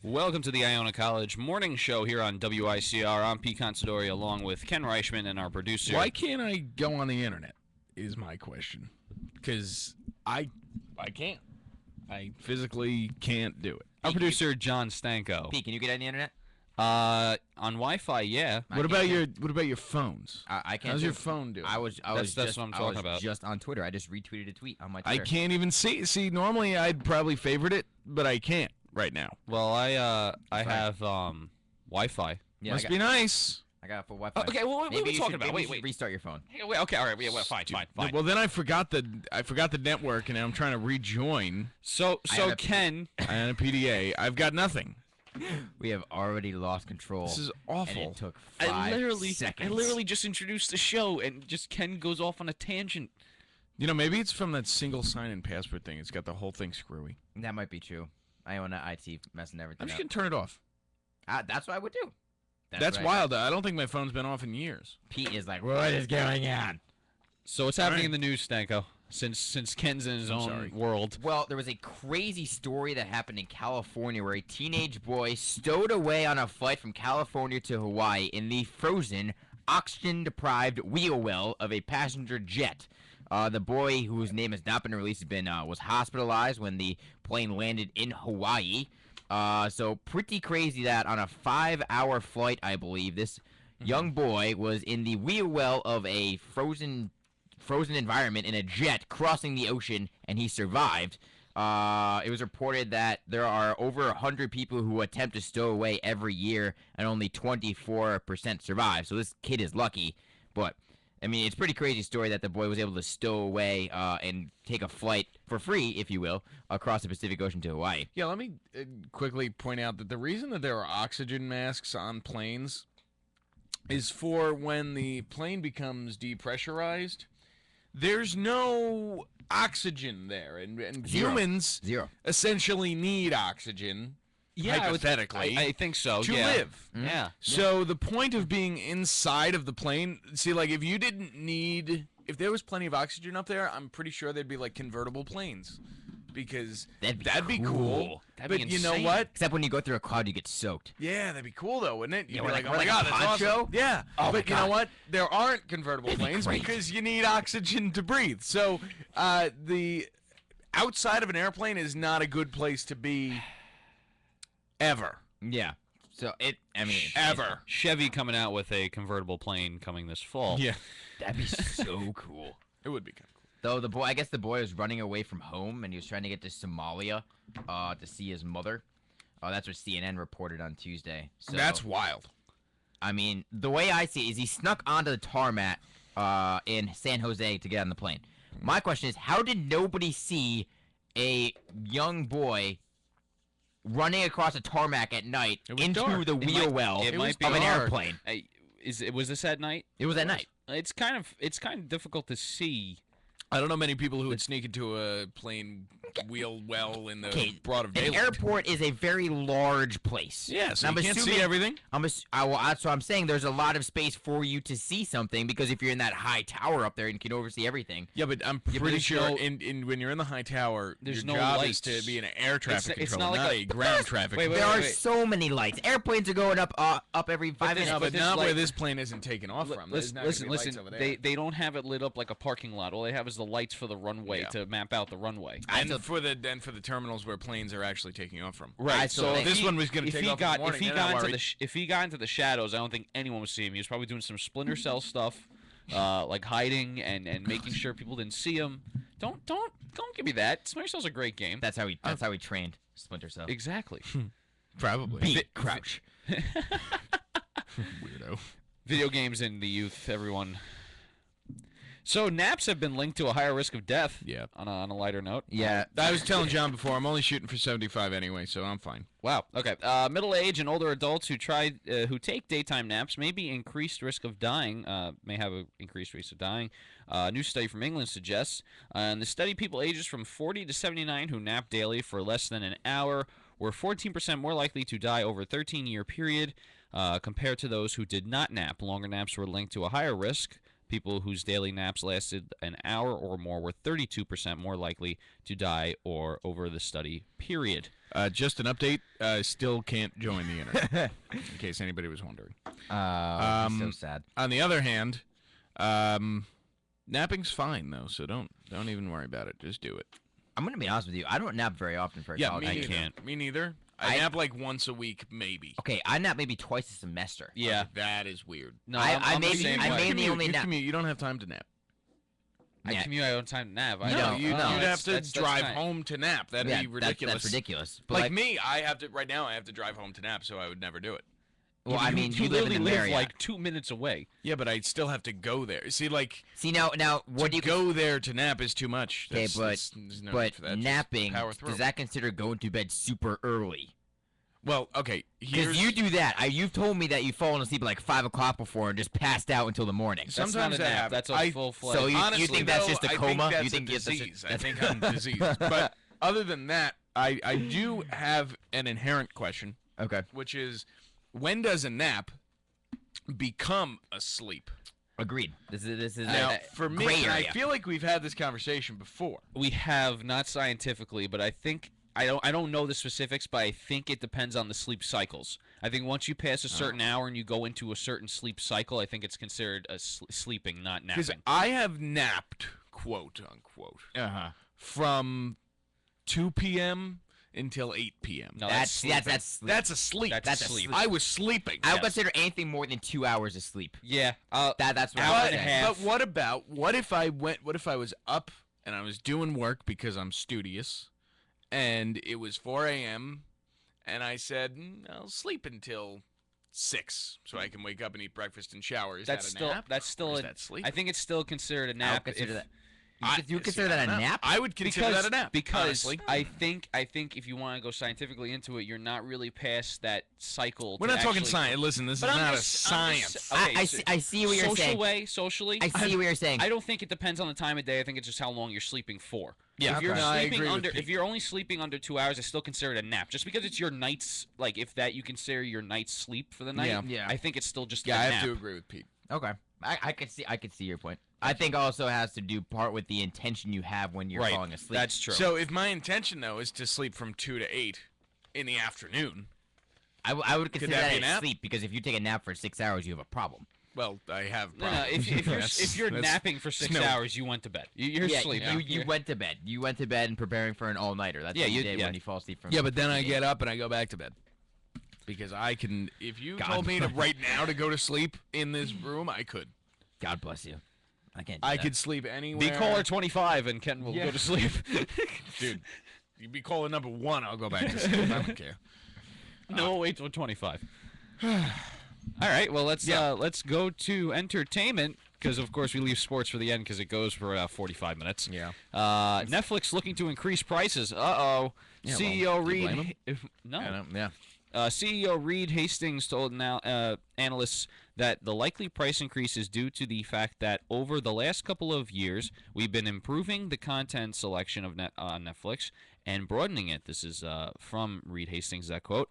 Welcome to the Iona College Morning Show here on WICR. I'm Pete Considori along with Ken Reichman and our producer. Why can't I go on the internet is my question. Because I can't. I physically can't do it. Our producer, Jon Stanko. Pete, can you get on the internet? On Wi-Fi, yeah. What about your phones? I can't. How's your phone doing? That's what I'm talking about. Just on Twitter. I just retweeted a tweet on my Twitter. I can't even see. See, normally I'd probably favorite it, but I can't right now. Well, I have Wi-Fi. Yeah, Must be nice. I got full Wi-Fi. Okay, well, what are we talking about? Wait. Restart your phone. Hey, wait, okay, all right, yeah, well, fine. Well, then I forgot the network, and I'm trying to rejoin. So Ken, I had a PDA. I've got nothing. We have already lost control. This is awful. And it took 5 seconds. I literally just introduced the show, and just Ken goes off on a tangent. You know, maybe it's from that single sign-in password thing. It's got the whole thing screwy. That might be true. I own an IT messing everything I'm just up. gonna turn it off. That's what I would do. That's wild. I don't think my phone's been off in years. Pete is like, what is going on? So what's happening in the news, Stanko? Since Ken's in his own world. Well, there was a crazy story that happened in California where a teenage boy stowed away on a flight from California to Hawaii in the frozen, oxygen-deprived wheel well of a passenger jet. The boy, whose name has not been released, was hospitalized when the plane landed in Hawaii. So pretty crazy that on a 5-hour flight, I believe, this young boy was in the wheel well of a frozen environment in a jet crossing the ocean, and he survived. It was reported that there are over 100 people who attempt to stow away every year, and only 24% survive. So this kid is lucky, but I mean, it's a pretty crazy story that the boy was able to stow away and take a flight for free, if you will, across the Pacific Ocean to Hawaii. Yeah, let me quickly point out that the reason that there are oxygen masks on planes is for when the plane becomes depressurized. There's no oxygen there, and humans essentially need oxygen. Yeah, hypothetically, I think so. To live. Mm-hmm. Yeah. So the point of being inside of the plane, see, like if you didn't need, if there was plenty of oxygen up there, I'm pretty sure they'd be like convertible planes, because that'd be cool. But you know what? Except when you go through a cloud, you get soaked. Yeah, that'd be cool though, wouldn't it? You'd be like, oh like my god, that's poncho? awesome. Yeah. Oh but you know what? There aren't convertible planes because you need oxygen to breathe. So the outside of an airplane is not a good place to be. Ever. Yeah. So ever. Chevy coming out with a convertible plane coming this fall. Yeah. That'd be so cool. It would be kind of cool. Though I guess the boy was running away from home and he was trying to get to Somalia to see his mother. That's what CNN reported on Tuesday. So, that's wild. I mean, the way I see it is he snuck onto the tarmac in San Jose to get on the plane. My question is, how did nobody see a young boy running across a tarmac at night into the wheel well of an airplane? Was this at night? It was at night. It's kind of difficult to see. I don't know many people who would sneak into a plane wheel well in the broad of daylight. An airport is a very large place. Yeah, so you can't see everything. That's what I'm saying. There's a lot of space for you to see something because if you're in that high tower up there and you can oversee everything. Yeah, but I'm pretty sure when you're in the high tower, your job is to be an air traffic controller, not a ground traffic controller. There are so many lights. Airplanes are going up every 5 minutes. But not where this plane isn't taking off from. Listen. They don't have it lit up like a parking lot. All they have is the lights for the runway to map out the runway. And for the terminals where planes are actually taking off from. Right. So if this one was going to take off in the morning, if he got into the shadows, I don't think anyone would see him. He was probably doing some Splinter Cell stuff, like hiding and making sure people didn't see him. Don't give me that. Splinter Cell's a great game. That's how he trained Splinter Cell. Exactly. Probably. Crouch. Weirdo. Video games in the youth, everyone. So naps have been linked to a higher risk of death. Yeah. On a lighter note. Yeah. I was telling John before, I'm only shooting for 75 anyway, so I'm fine. Wow. Okay. Middle-aged and older adults who take daytime naps may be increased risk of dying. May have an increased risk of dying. A new study from England suggests. In the study, people ages from 40 to 79 who nap daily for less than an hour were 14% more likely to die over a 13-year period compared to those who did not nap. Longer naps were linked to a higher risk People whose daily naps lasted an hour or more were 32% more likely to die or over the study period. Just an update. Still can't join the internet, in case anybody was wondering. So sad. On the other hand, napping's fine though, so don't even worry about it. Just do it. I'm gonna be honest with you. I don't nap very often for a Yeah, college me student. neither. Me neither. I nap like once a week, maybe. Okay, I nap maybe twice a semester. Yeah. That is weird. No, I I'm the maybe- same I way. mainly commute, only you nap. commute. You don't have time to nap. I Yeah. commute. I don't have time to nap. I No, don't. you'd have to that's drive nice. home to nap. That'd Yeah, be ridiculous. That's ridiculous. But Like me, I have to right now. I have to drive home to nap, so I would never do it. well, I mean, you you live literally in the live Marriott. like 2 minutes away. Yeah, but I still have to go there. See, like See now, what to do you go there to nap is too much. Okay, There's no need but for that. Just napping, power through. does that consider going to bed super early? Well, okay. Because you do that. You've told me that you've fallen asleep at like 5 o'clock before and just passed out until the morning. That's Sometimes not a that nap. happens. That's a I- full-fledged. So you Honestly, think that's though, just a I coma? think that's You think a it's just a- disease. I think I'm diseased. But other than that, I do have an inherent question, Okay. which is, when does a nap become a sleep? Agreed. This is Now, for me, gray and I area. feel like we've had this conversation before. We have, not scientifically, but I think I don't know the specifics, but I think it depends on the sleep cycles. I think once you pass a certain hour and you go into a certain sleep cycle, I think it's considered a sleeping, not Because napping. I have napped, quote unquote, from 2 p.m. until 8 p.m. No, that's sleeping. sleep. That's a sleep. That's sleep. I was sleeping. I would consider anything more than 2 hours of sleep. Yeah. That's what Hour I and would a say. half. But what if I was up and I was doing work because I'm studious, and it was 4 a.m. and I said, I'll sleep until 6 so I can wake up and eat breakfast and shower. Is That's that a still nap? that's still Or is a, that sleep? I think it's still considered a I would nap. consider if- that. You consider that a nap? I would consider that a nap. Because honestly. I think if you want to go scientifically into it, you're not really past that cycle. We're to not talking actually- science. Listen, this is But I'm not just- a I'm science. just- okay, so I see what you're saying. Socially, I see what you're saying. I don't think it depends on the time of day. I think it's just how long you're sleeping for. Yeah, if you're okay. No, I sleeping agree with under, Pete. if you're only sleeping under 2 hours, I still consider it a nap. Just because it's your night's, like if that you consider your night's sleep for the night, Yeah. I think it's still just Yeah, a I nap. have to agree with Pete. Okay. I could see your point. I think also has to do part with the intention you have when you're Right. falling asleep. That's true. So if my intention though is to sleep from 2 to 8 in the afternoon, I would consider that that be a a nap? sleep because if you take a nap for 6 hours, you have a problem. well, I have. no, Problems. if you're That's- napping for 6 no. hours, you went to bed. You're yeah, sleeping. you went to bed. You went to bed and preparing for an all nighter. That's Yeah, what you you- did yeah. when you fall asleep from. Yeah, but then I 8. get up and I go back to bed. Because I can, if you God. told me to right now to go to sleep in this room, I could. God bless you. I can't. Do I that. could sleep anywhere. Be caller 25 and Ken will Yeah. go to sleep. Dude. You be caller number 1, I'll go back to sleep. I don't care. No, wait till 25. All right, well let's go to entertainment because of course we leave sports for the end because it goes for 45 minutes. Yeah. Netflix looking to increase prices. CEO Yeah, well, do you blame Reed. No. I know, yeah. CEO Reed Hastings told analysts that the likely price increase is due to the fact that over the last couple of years, we've been improving the content selection of Netflix and broadening it. This is from Reed Hastings, that quote.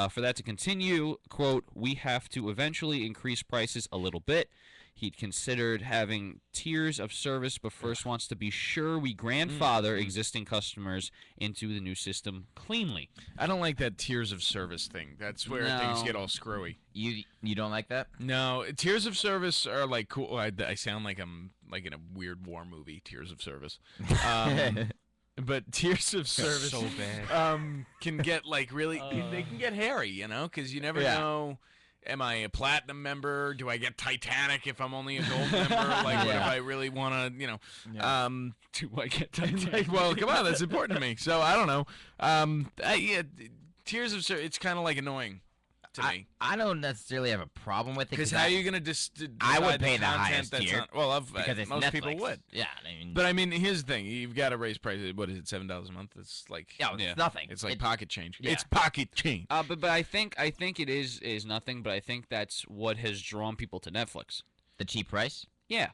For that to continue, quote, we have to eventually increase prices a little bit. He'd considered having tiers of service, but first wants to be sure we grandfather existing customers into the new system cleanly. I don't like that tiers of service thing. That's where things No. get all screwy. You don't like that? No, tiers of service are like cool. I sound like I'm like in a weird war movie. Tiers of service, but tiers of service So bad. can get like really. They can get hairy, you know, because you never know. Am I a platinum member? Do I get Titanic if I'm only a gold member? Like, what if Yeah. I really want to, you know? Yeah. Do I get Titanic? Well, come on, that's important to me. So I don't know. Yeah, tiers of service. It's kind of like annoying to me. I don't necessarily have a problem with it Because how are you going to I would decide pay the content highest that's tier on- well, because it's most Netflix. people would. Yeah, I mean, But I mean, here's the thing: you've got to raise prices. What is it, $7 a month? It's like yeah, it's nothing. it's like It- pocket change. yeah. It's pocket change. But I think it is nothing. But I think that's what has drawn people to Netflix. the cheap price. Yeah.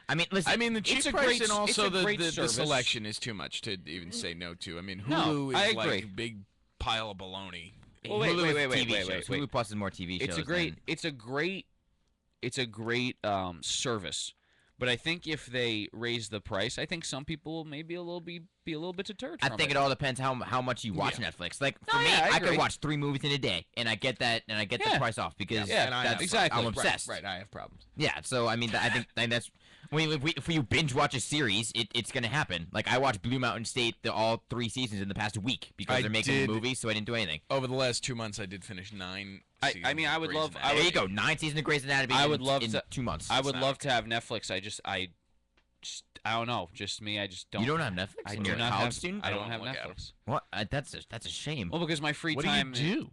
I mean, listen. I mean, the cheap it's a price great- and also it's a great the service. selection is too much to even say no to. I mean, No, Hulu I is agree. like a big pile of baloney. Well, wait, Hulu wait, is wait, wait, TV wait, shows. wait. Hulu Plus is more TV shows. It's a great service. But I think if they raise the price, I think some people will maybe be a little bit deterred I from think it all depends how much you watch Netflix. Like for me, yeah, I I agree. could watch 3 movies in a day, and I get that, and I get the price off because Yeah, and exactly. I'm obsessed. Right, I have problems. Yeah, so I mean, I think that's. I mean, if you binge watch a series, it's gonna happen. Like I watched Blue Mountain State all 3 seasons in the past week because I they're making did- a movie, so I didn't do anything. Over the last 2 months, I did finish 9 seasons. I mean, I would of Grey's love- Anatomy. There you go, 9 seasons of Grey's Anatomy. I would love in to- 2 months. I would not love to have Netflix. I don't know. Just me. I just don't. You don't have Netflix? I and do you're a not college have. student? I don't don't have look at 'em. Netflix. What? That's a shame. Well, because my free What time do you do?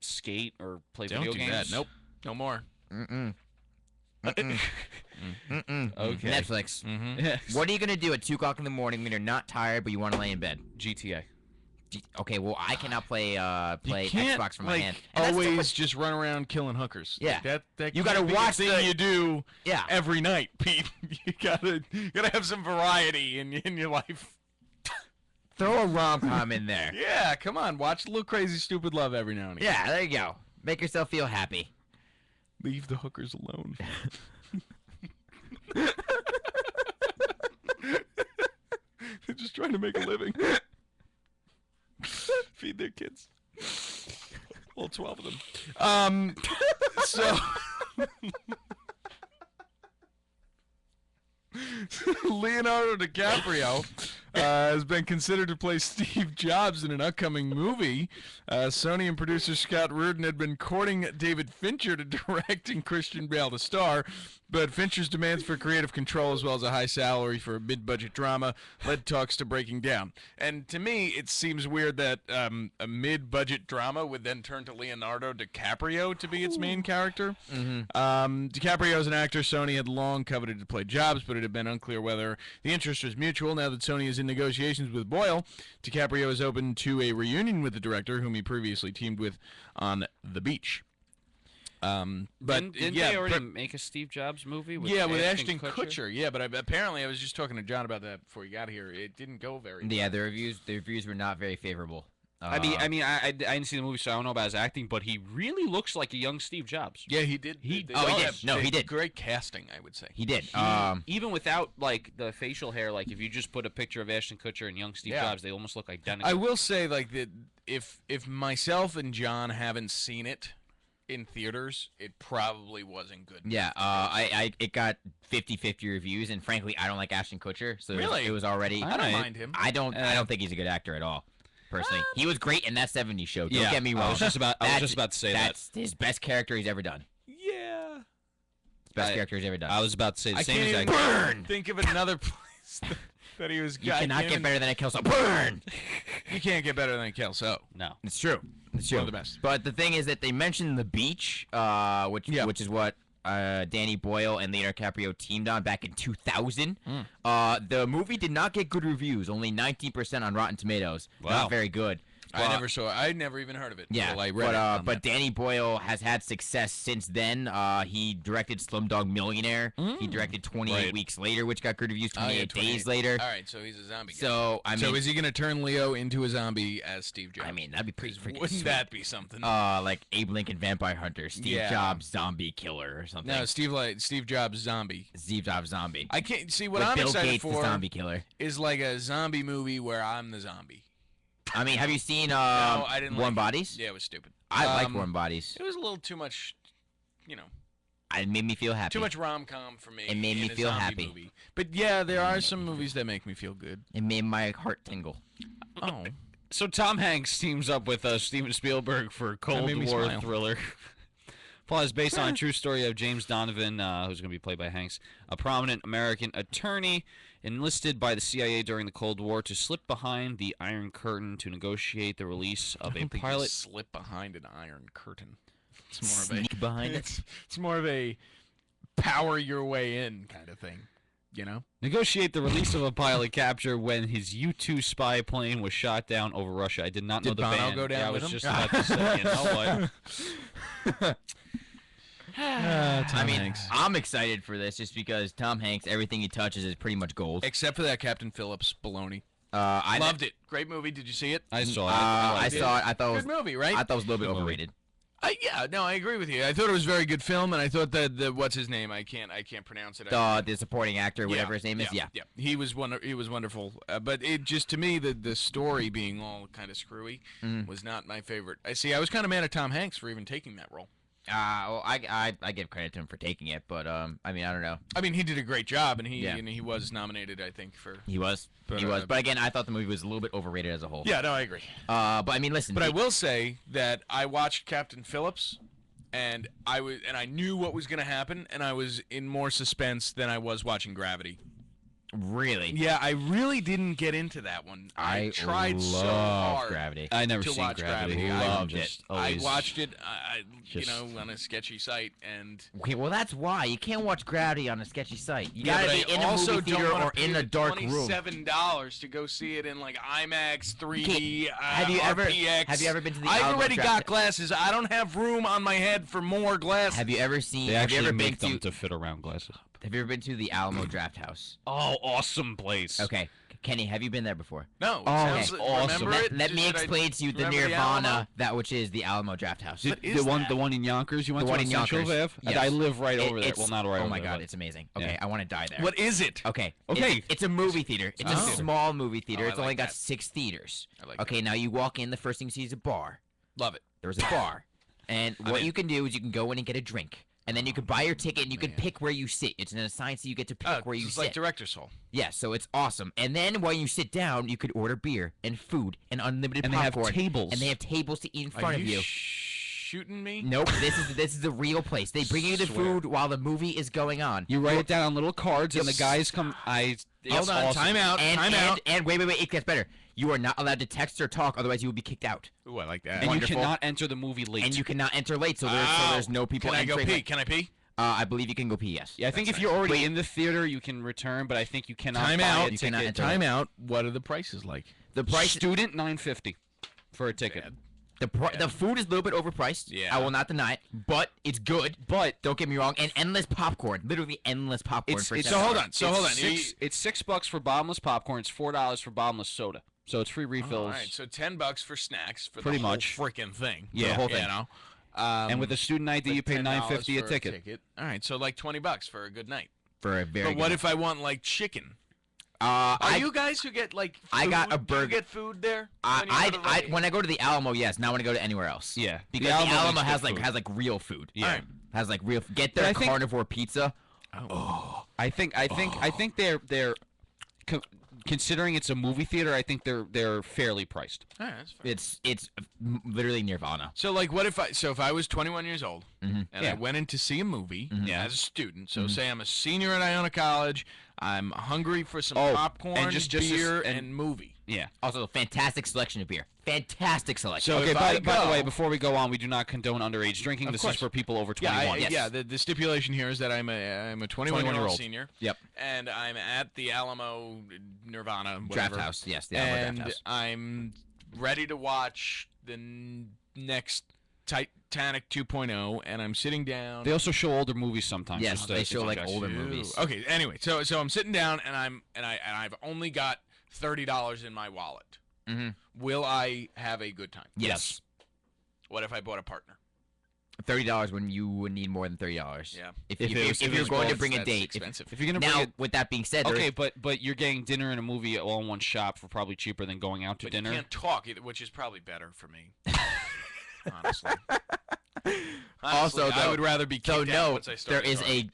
skate or play Don't video do games. that. Nope. No more. Mm-mm. Mm-mm. Mm-mm. Okay. Netflix. Mm-hmm. Yes. What are you gonna do at 2 o'clock in the morning when you're not tired but you want to lay in bed? GTA. Okay, well I cannot play You can't, Xbox from my like, hand. And that's always so much- just run around killing hookers. Yeah. Like, that You can't gotta be a watch thing the- you do yeah. every night, Pete. You gotta have some variety in your life. Throw a rom-com in there. Yeah, come on, watch a little Crazy Stupid Love every now and again. Yeah, there you go. Make yourself feel happy. Leave the hookers alone. They're just trying to make a living. Feed their kids. All 12 of them. So Leonardo DiCaprio has been considered to play Steve Jobs in an upcoming movie. Sony and producer Scott Rudin had been courting David Fincher to direct and Christian Bale to star, but Fincher's demands for creative control as well as a high salary for a mid-budget drama led talks to breaking down. And to me, it seems weird that a mid-budget drama would then turn to Leonardo DiCaprio to be its main character. DiCaprio is an actor Sony had long coveted to play Jobs, but it had been unclear whether the interest was mutual. Now that Sony is in negotiations with Boyle, DiCaprio is open to a reunion with the director, whom he previously teamed with on The Beach. But Didn't yeah, they already make a Steve Jobs movie? With with Ashton Kutcher. Yeah, but apparently I was just talking to John about that before you got here. It didn't go very Yeah, well. the reviews were not very favorable. I didn't see the movie, so I don't know about his acting, but he really looks like a young Steve Jobs. Yeah, he did. He did. No, he did. Great casting, I would say. He did. Even without like the facial hair, like if you just put a picture of Ashton Kutcher and young Steve Yeah. Jobs, they almost look identical. I will say, like, that if myself and John haven't seen it in theaters, it probably wasn't good. Yeah, it got 50-50 reviews, and frankly, I don't like Ashton Kutcher, so Really? it was already. I don't Alright. mind him. I don't think he's a good actor at all. Personally, he was great in that '70s show. Don't Yeah, get me I wrong. was just about to say that. That's his best character he's ever done. Yeah. Best I- character he's ever done. I was about to say the I same can't exact. even think of another place that he was. you I cannot can't get even- better than a Kelso. Burn. You can't get better than Kelso. No. It's true. It's One true. of the best. But the thing is that they mentioned The Beach, which is what Danny Boyle and Leonardo DiCaprio teamed on back in 2000. The movie did not get good reviews, only 19% on Rotten Tomatoes. Wow. Not very good. I never saw it. I never even heard of it. Yeah, until I read it on but Danny Boyle has had success since then. He directed Slumdog Millionaire. He directed 28 Right. Weeks Later, which got good reviews. Oh, yeah, 28 Days Later. All right, so he's a zombie guy. So I mean, So is he going to turn Leo into a zombie as Steve Jobs? I mean that'd be pretty freaking Wouldn't sweet. that be something? Like Abe Lincoln Vampire Hunter, Steve Yeah. Jobs Zombie Killer or something. No, Steve Jobs zombie. Steve Jobs Zombie. I can't see what With I'm Bill excited Gates, the for Zombie Killer. is like a zombie movie where I'm the zombie. I mean, have you seen I didn't Warm like it. Bodies? Yeah, it was stupid. I like Warm Bodies. It was a little too much, It made me feel happy. too much rom-com for me. It made me in a feel zombie happy. Movie. But yeah, there are some movies that make me feel good. It made my heart tingle. Oh, So Tom Hanks teams up with Steven Spielberg for Cold made me War smile. thriller. Plot is based on a true story of James Donovan, who's going to be played by Hanks, a prominent American attorney enlisted by the CIA during the Cold War to slip behind the Iron Curtain to negotiate the release of I a don't think you pilot. slip behind an iron curtain. It's more of Sneak behind it. It's more of a power your way in kind of thing. Negotiate the release of a pilot capture when his U-2 spy plane was shot down over Russia. I did not know Did the Bono band. go down yeah, I with was him? just about to say, you know what? I mean, I'm excited for this just because Tom Hanks, everything he touches is pretty much gold. Except for that Captain Phillips baloney. I Loved it. Great movie. Did you see it? I saw it. I liked saw it. I thought it Good was. movie, right? I thought it was a little bit Good movie. overrated. Yeah, no, I agree with you. I thought it was a very good film, and I thought that the what's his name? I can't pronounce it. The supporting actor, whatever his name is. Yeah. He was wonderful. But it just to me the story being all kind of screwy was not my favorite. I was kind of mad at Tom Hanks for even taking that role. Well, I give credit to him for taking it, but I mean, I don't know. I mean, he did a great job, and he was nominated, I think, for. He was. But again, I thought the movie was a little bit overrated as a whole. Yeah, no, I agree. But I mean, listen. But I will say that I watched Captain Phillips, and I knew what was going to happen, and I was in more suspense than I was watching Gravity. Really? Yeah, I really didn't get into that one. I tried so hard. Gravity. I never to seen watch Gravity. I watched it, on a sketchy site, and okay, well that's why you can't watch Gravity on a sketchy site. You gotta but be I in a also movie theater don't or in a dark room. $27 to go see it in like IMAX 3D. Have you RPX. ever been to the? I've already got glasses. I don't have room on my head for more glasses. Have you ever seen? They Have you actually ever been make them to fit around glasses. Have you ever been to the Alamo Draft House? Oh, awesome place. Okay, Kenny, have you been there before? No. Oh, sounds, awesome. Remember it? Let me explain to you the remember the Nirvana, Alamo? that which is the Alamo Draft House. The one in Yonkers you went The to one on in Central Yonkers. Ave? Yes. I live right over there. It's- Well, not right over Oh my there. god, but- it's amazing. Okay, Yeah. I want to die there. What is it? Okay. Okay. It's a movie theater. It's a Oh. small movie theater. Oh, I It's only like got that. 6 theaters. I like Okay, now you walk in. The first thing you see is a bar. Love it. There's a bar, and I'm what in. you can do is you can go in and get a drink, and then you can buy your ticket and you can pick where you sit. It's an assigned, so you get to pick where you it's sit. like Director's Hall. Yeah, so it's awesome. And then while you sit down, you could order beer and food and unlimited And they have popcorn. tables. And they have tables to eat in front Are of you you. shooting me? Nope, this is the real place. They bring you the Swear. food while the movie is going on. You write it down on little cards, and the guys come. It's Hold on. awesome. Time out. And wait, it gets better. You are not allowed to text or talk, otherwise you will be kicked out. Ooh, I like that. And Wonderful. you cannot enter the movie late. And you cannot enter late, so there's no people Can I entering. go pee? late. Can I pee? I believe you can go pee, yes. Yeah, I think That's if you're nice. already Wait. in the theater, you can return, but I think you cannot Time buy out. a You cannot ticket. enter. Time out. What are the prices like? The price, Student $9.50 for a ticket. Bad. the food is a little bit overpriced. Yeah. I will not deny it, but it's good. But Don't get me wrong, and endless popcorn, literally endless popcorn. It's- for it's- So hold $7. on. So hold on. It's $6 for bottomless popcorn. It's $4 for bottomless soda. So it's free All refills. right. So $10 for snacks for Pretty the whole much. freaking thing. Yeah. For the whole thing. You know. And with a student ID, you pay $9.50 a for ticket. All right. So like $20 for a good night. For a very. But what good if I want like chicken? Are Are you guys who get like food? I got a Do you burger. get food there? When I go to the Alamo, yes. Not when I go to anywhere else. Yeah. Because the Alamo Alamo makes has good like food. real food. Yeah. Alright. Has like real. Get But their I think- carnivore pizza. I think they're considering it's a movie theater. I think they're fairly priced. All right, that's fair. It's literally Nirvana. So like, what if I was 21 years old and I Yeah. went in to see a movie Yeah. as a student. So say I'm a senior at Iona College. I'm hungry for some Oh, popcorn, and just beer, and- and movie. Yeah. Also, a fantastic selection of beer. Fantastic selection. So Okay. if By I the go- way, before we go on, we do not condone underage drinking. Of This course. is for people over Yeah, 21. Yes. The stipulation here is that I'm a 21-year-old senior. Yep. And I'm at the Alamo Nirvana Draft whatever, House. Yes, the Alamo and Draft House. I'm ready to watch the next Titanic 2.0, and I'm sitting down. They also show older movies sometimes. Yes, just, they show, to like, guys. older movies. Okay. Anyway, so I'm sitting down, and I've only got $30 in my wallet. Mm-hmm. Will I have a good time? Yes. What if I bought a partner? $30 when you would need more than $30. Yeah. If If it was- you're if it was going to both, bring a That's date. expensive. If you're gonna Now, bring with that being said, it, there okay, is- but you're getting dinner and a movie all in one shop for probably cheaper than going out to But dinner. you can't talk, which is probably better for me. Honestly. Also, I though- would rather be so kicked out no, once I start.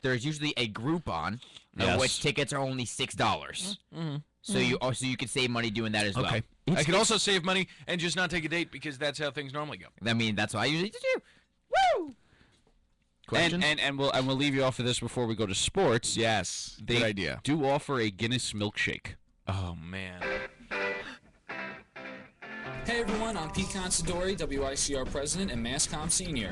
there's usually a Groupon, Yes. which tickets are only $6. Mm-hmm. So you could save money doing that as well. Okay. I could also save money and just not take a date because that's how things normally go. I mean, that's what I usually do. Woo! Questions? And we'll leave you off of this before we go to sports. Yes. They Good idea. do offer a Guinness milkshake. Oh man. Hey everyone, I'm Pete Considori, WICR President and MassCom Senior.